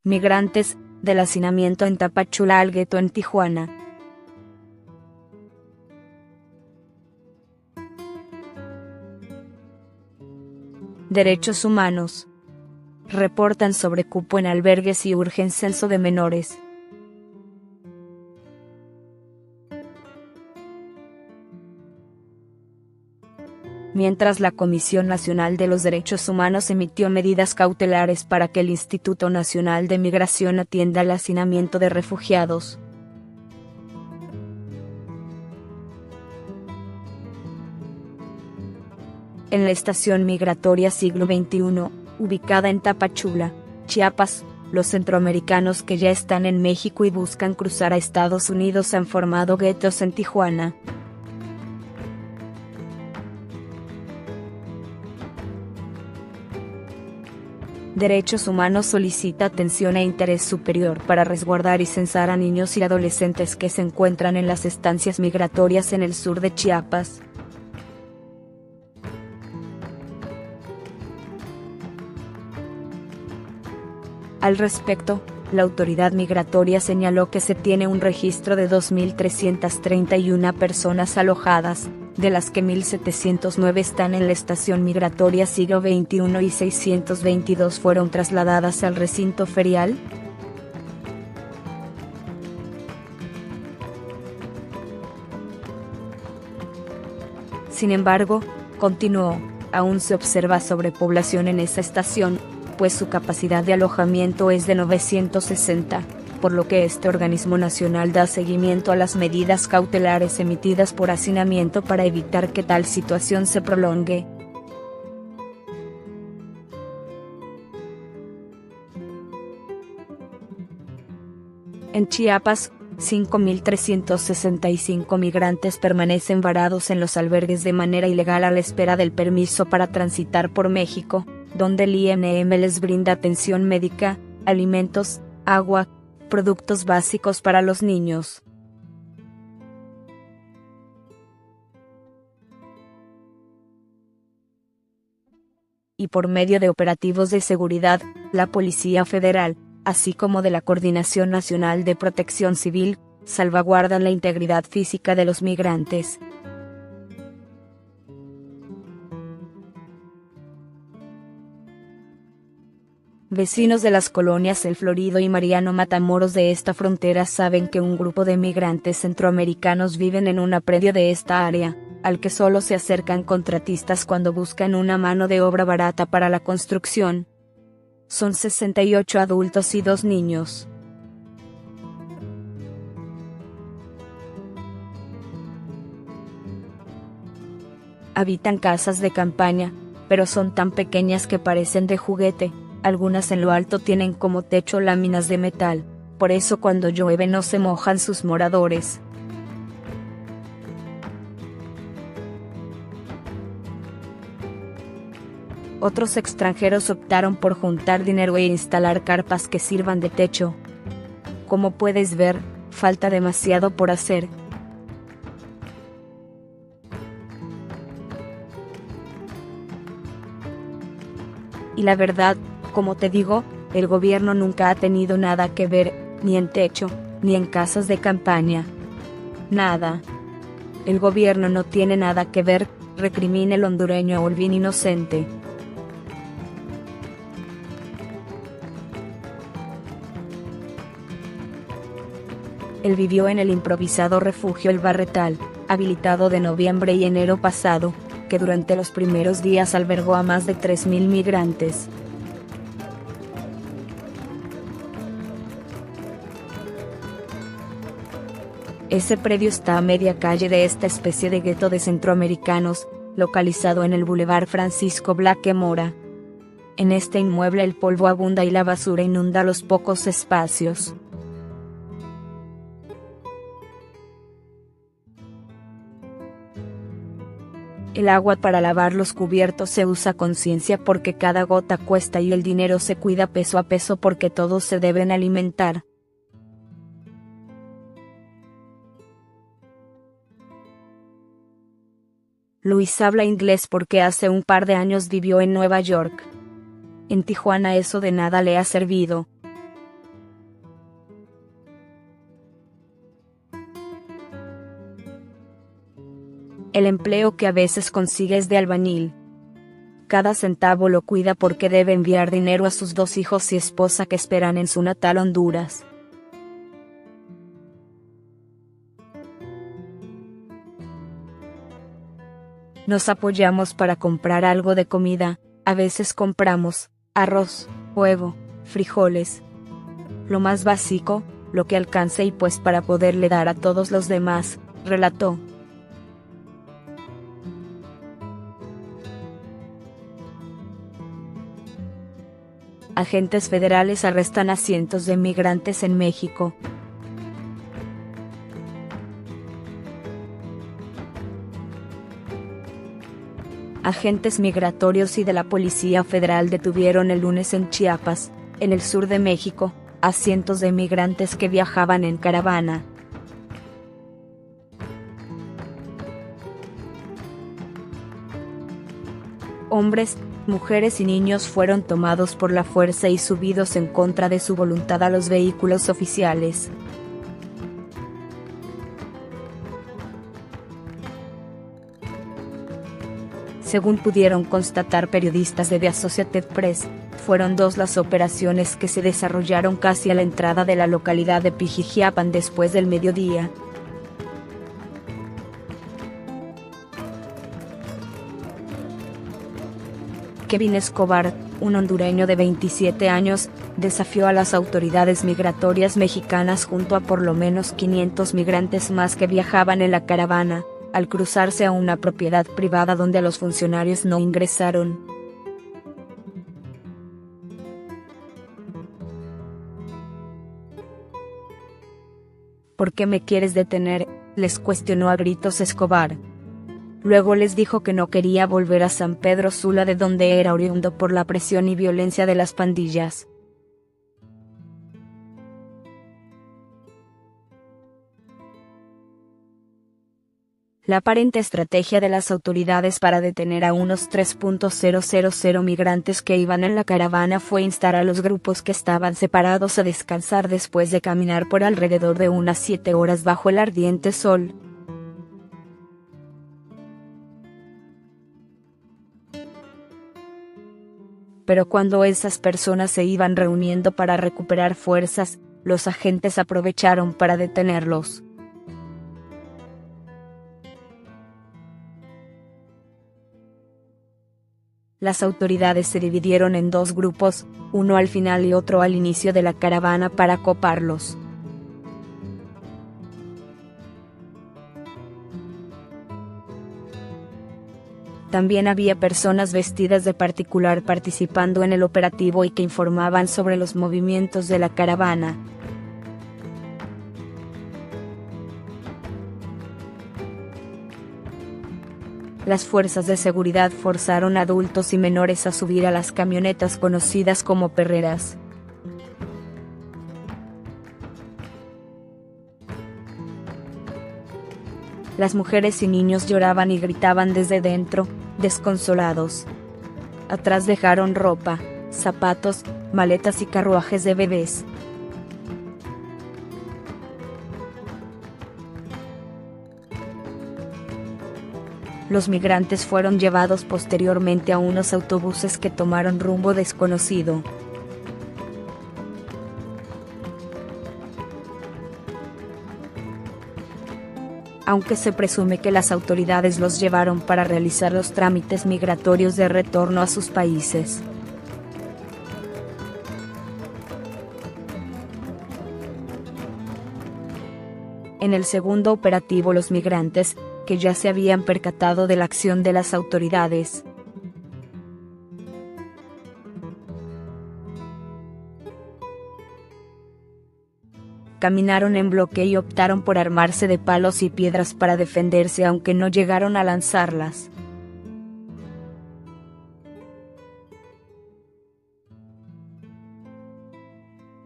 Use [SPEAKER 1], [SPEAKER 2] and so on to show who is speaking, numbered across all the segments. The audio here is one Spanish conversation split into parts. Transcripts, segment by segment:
[SPEAKER 1] Migrantes, del hacinamiento en Tapachula al gueto en Tijuana. Derechos humanos. Reportan sobre cupo en albergues y urgen censo de menores. Mientras la Comisión Nacional de los Derechos Humanos emitió medidas cautelares para que el Instituto Nacional de Migración atienda el hacinamiento de refugiados. En la estación migratoria Siglo XXI, ubicada en Tapachula, Chiapas, los centroamericanos que ya están en México y buscan cruzar a Estados Unidos han formado guetos en Tijuana. Derechos Humanos solicita atención e interés superior para resguardar y censar a niños y adolescentes que se encuentran en las estancias migratorias en el sur de Chiapas. Al respecto, la autoridad migratoria señaló que se tiene un registro de 2.331 personas alojadas, de las que 1.709 están en la estación migratoria Siglo XXI y 622 fueron trasladadas al recinto ferial. Sin embargo, continuó, aún se observa sobrepoblación en esa estación, pues su capacidad de alojamiento es de 960, por lo que este organismo nacional da seguimiento a las medidas cautelares emitidas por hacinamiento para evitar que tal situación se prolongue. En Chiapas, 5.365 migrantes permanecen varados en los albergues de manera ilegal a la espera del permiso para transitar por México, donde el INM les brinda atención médica, alimentos, agua, productos básicos para los niños. Y por medio de operativos de seguridad, la Policía Federal, así como de la Coordinación Nacional de Protección Civil, salvaguardan la integridad física de los migrantes. Vecinos de las colonias El Florido y Mariano Matamoros de esta frontera saben que un grupo de migrantes centroamericanos viven en un predio de esta área, al que solo se acercan contratistas cuando buscan una mano de obra barata para la construcción. Son 68 adultos y 2 niños. Habitan casas de campaña, pero son tan pequeñas que parecen de juguete. Algunas en lo alto tienen como techo láminas de metal, por eso cuando llueve no se mojan sus moradores. Otros extranjeros optaron por juntar dinero e instalar carpas que sirvan de techo. Como puedes ver, falta demasiado por hacer. Y la verdad, como te digo, el gobierno nunca ha tenido nada que ver, ni en techo, ni en casas de campaña. Nada. El gobierno no tiene nada que ver, recrimina el hondureño Olvin Inocente. Él vivió en el improvisado refugio El Barretal, habilitado de noviembre y enero pasado, que durante los primeros días albergó a más de 3.000 migrantes. Ese predio está a media calle de esta especie de gueto de centroamericanos, localizado en el Boulevard Francisco Blaque Mora. En este inmueble el polvo abunda y la basura inunda los pocos espacios. El agua para lavar los cubiertos se usa con ciencia porque cada gota cuesta y el dinero se cuida peso a peso porque todos se deben alimentar. Luis habla inglés porque hace un par de años vivió en Nueva York. En Tijuana eso de nada le ha servido. El empleo que a veces consigue es de albañil. Cada centavo lo cuida porque debe enviar dinero a sus 2 hijos y esposa que esperan en su natal Honduras. Nos apoyamos para comprar algo de comida, a veces compramos arroz, huevo, frijoles. Lo más básico, lo que alcance y pues para poderle dar a todos los demás, relató. Agentes federales arrestan a cientos de migrantes en México. Agentes migratorios y de la Policía Federal detuvieron el lunes en Chiapas, en el sur de México, a cientos de migrantes que viajaban en caravana. Hombres, mujeres y niños fueron tomados por la fuerza y subidos en contra de su voluntad a los vehículos oficiales. Según pudieron constatar periodistas de The Associated Press, fueron 2 las operaciones que se desarrollaron casi a la entrada de la localidad de Pijijiapan después del mediodía. Kevin Escobar, un hondureño de 27 años, desafió a las autoridades migratorias mexicanas junto a por lo menos 500 migrantes más que viajaban en la caravana, al cruzarse a una propiedad privada donde los funcionarios no ingresaron. ¿Por qué me quieres detener?, les cuestionó a gritos Escobar. Luego les dijo que no quería volver a San Pedro Sula de donde era oriundo por la presión y violencia de las pandillas. La aparente estrategia de las autoridades para detener a unos 3.000 migrantes que iban en la caravana fue instar a los grupos que estaban separados a descansar después de caminar por alrededor de unas 7 horas bajo el ardiente sol. Pero cuando esas personas se iban reuniendo para recuperar fuerzas, los agentes aprovecharon para detenerlos. Las autoridades se dividieron en 2 grupos, uno al final y otro al inicio de la caravana para coparlos. También había personas vestidas de particular participando en el operativo y que informaban sobre los movimientos de la caravana. Las fuerzas de seguridad forzaron a adultos y menores a subir a las camionetas conocidas como perreras. Las mujeres y niños lloraban y gritaban desde dentro, desconsolados. Atrás dejaron ropa, zapatos, maletas y carruajes de bebés. Los migrantes fueron llevados posteriormente a unos autobuses que tomaron rumbo desconocido. Aunque se presume que las autoridades los llevaron para realizar los trámites migratorios de retorno a sus países. En el segundo operativo, los migrantes, que ya se habían percatado de la acción de las autoridades, caminaron en bloque y optaron por armarse de palos y piedras para defenderse, aunque no llegaron a lanzarlas.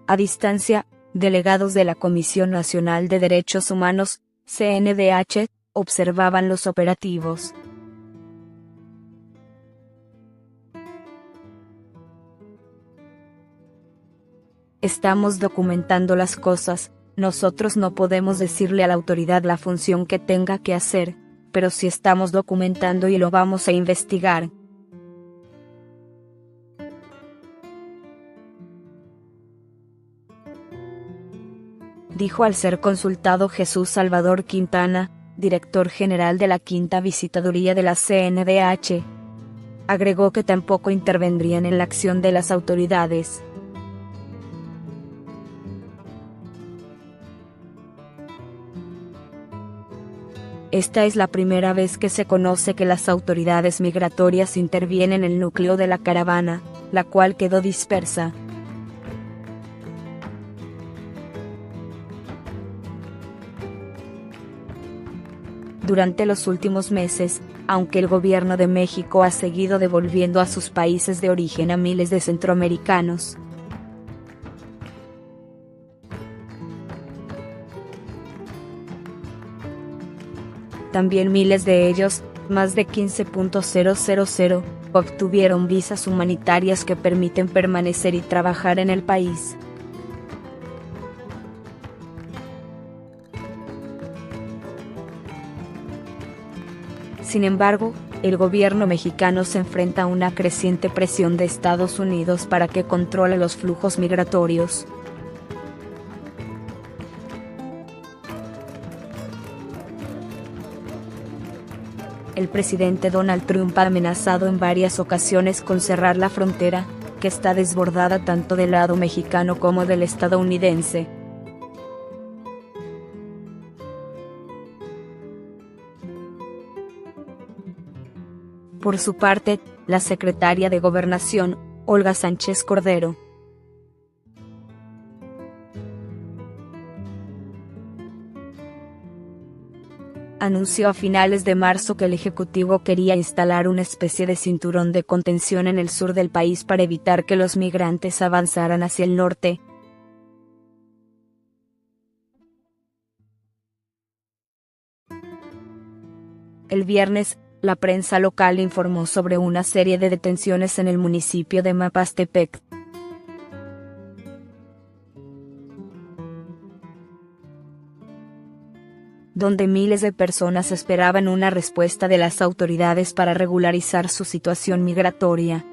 [SPEAKER 1] A distancia, delegados de la Comisión Nacional de Derechos Humanos, CNDH, observaban los operativos. Estamos documentando las cosas, nosotros no podemos decirle a la autoridad la función que tenga que hacer, pero sí estamos documentando y lo vamos a investigar. Dijo al ser consultado Jesús Salvador Quintana, director general de la Quinta Visitaduría de la CNDH. Agregó que tampoco intervendrían en la acción de las autoridades. Esta es la primera vez que se conoce que las autoridades migratorias intervienen en el núcleo de la caravana, la cual quedó dispersa. Durante los últimos meses, aunque el gobierno de México ha seguido devolviendo a sus países de origen a miles de centroamericanos, también miles de ellos, más de 15.000, obtuvieron visas humanitarias que permiten permanecer y trabajar en el país. Sin embargo, el gobierno mexicano se enfrenta a una creciente presión de Estados Unidos para que controle los flujos migratorios. El presidente Donald Trump ha amenazado en varias ocasiones con cerrar la frontera, que está desbordada tanto del lado mexicano como del estadounidense. Por su parte, la secretaria de Gobernación, Olga Sánchez Cordero, anunció a finales de marzo que el Ejecutivo quería instalar una especie de cinturón de contención en el sur del país para evitar que los migrantes avanzaran hacia el norte. El viernes, la prensa local informó sobre una serie de detenciones en el municipio de Mapastepec, donde miles de personas esperaban una respuesta de las autoridades para regularizar su situación migratoria.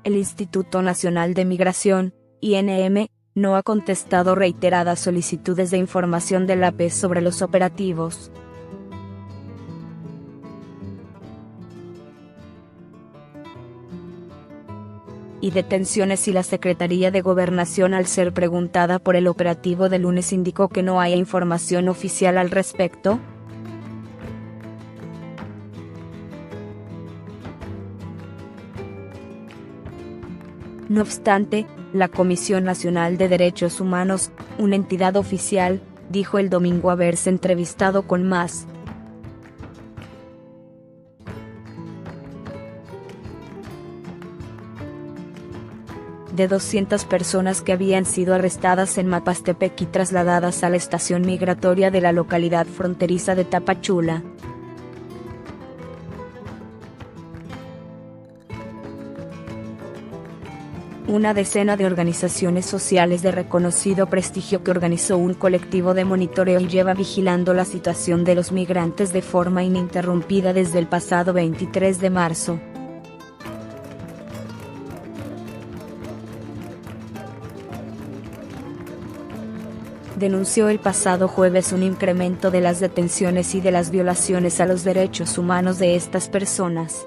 [SPEAKER 1] El Instituto Nacional de Migración, INM, no ha contestado reiteradas solicitudes de información de la PES sobre los operativos y detenciones, y la Secretaría de Gobernación, al ser preguntada por el operativo de lunes, indicó que no haya información oficial al respecto. No obstante, la Comisión Nacional de Derechos Humanos, una entidad oficial, dijo el domingo haberse entrevistado con más de 200 personas que habían sido arrestadas en Mapastepec y trasladadas a la estación migratoria de la localidad fronteriza de Tapachula. Una decena de organizaciones sociales de reconocido prestigio que organizó un colectivo de monitoreo y lleva vigilando la situación de los migrantes de forma ininterrumpida desde el pasado 23 de marzo. Denunció el pasado jueves un incremento de las detenciones y de las violaciones a los derechos humanos de estas personas.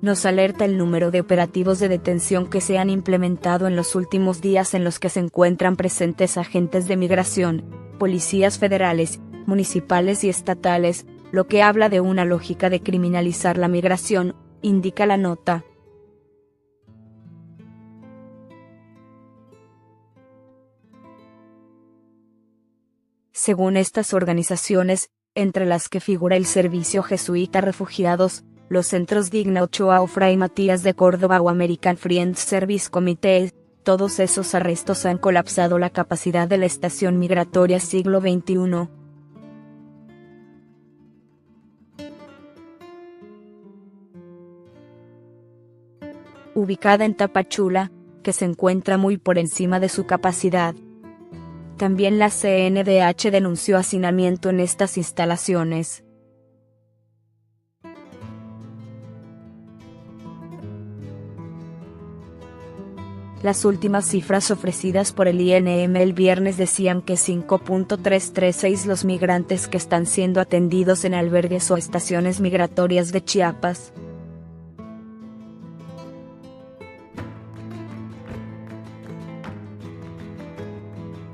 [SPEAKER 1] Nos alerta el número de operativos de detención que se han implementado en los últimos días, en los que se encuentran presentes agentes de migración, policías federales, municipales y estatales, lo que habla de una lógica de criminalizar la migración, indica la nota. Según estas organizaciones, entre las que figura el Servicio Jesuita Refugiados, los centros Digna Ochoa o Fray Matías de Córdoba o American Friends Service Committee, todos esos arrestos han colapsado la capacidad de la estación migratoria siglo XXI. ubicada en Tapachula, que se encuentra muy por encima de su capacidad. También la CNDH denunció hacinamiento en estas instalaciones. Las últimas cifras ofrecidas por el INM el viernes decían que 5.336 los migrantes que están siendo atendidos en albergues o estaciones migratorias de Chiapas.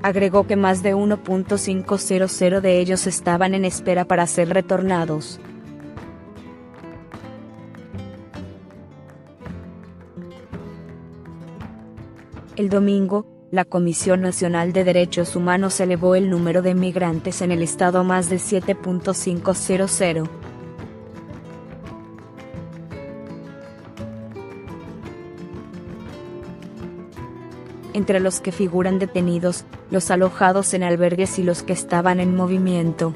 [SPEAKER 1] Agregó que más de 1.500 de ellos estaban en espera para ser retornados. El domingo, la Comisión Nacional de Derechos Humanos elevó el número de migrantes en el estado a más de 7.500. Entre los que figuran detenidos, los alojados en albergues y los que estaban en movimiento.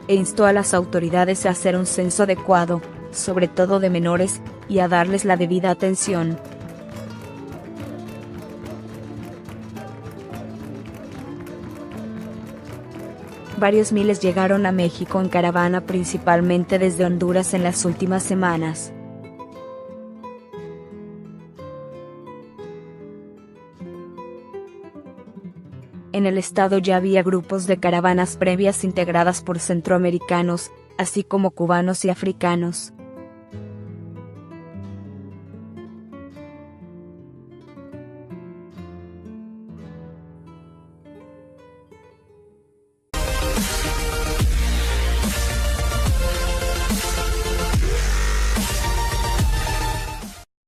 [SPEAKER 1] E instó a las autoridades a hacer un censo adecuado, sobre todo de menores, y a darles la debida atención. Varios miles llegaron a México en caravana principalmente desde Honduras en las últimas semanas. En el estado ya había grupos de caravanas previas integradas por centroamericanos, así como cubanos y africanos.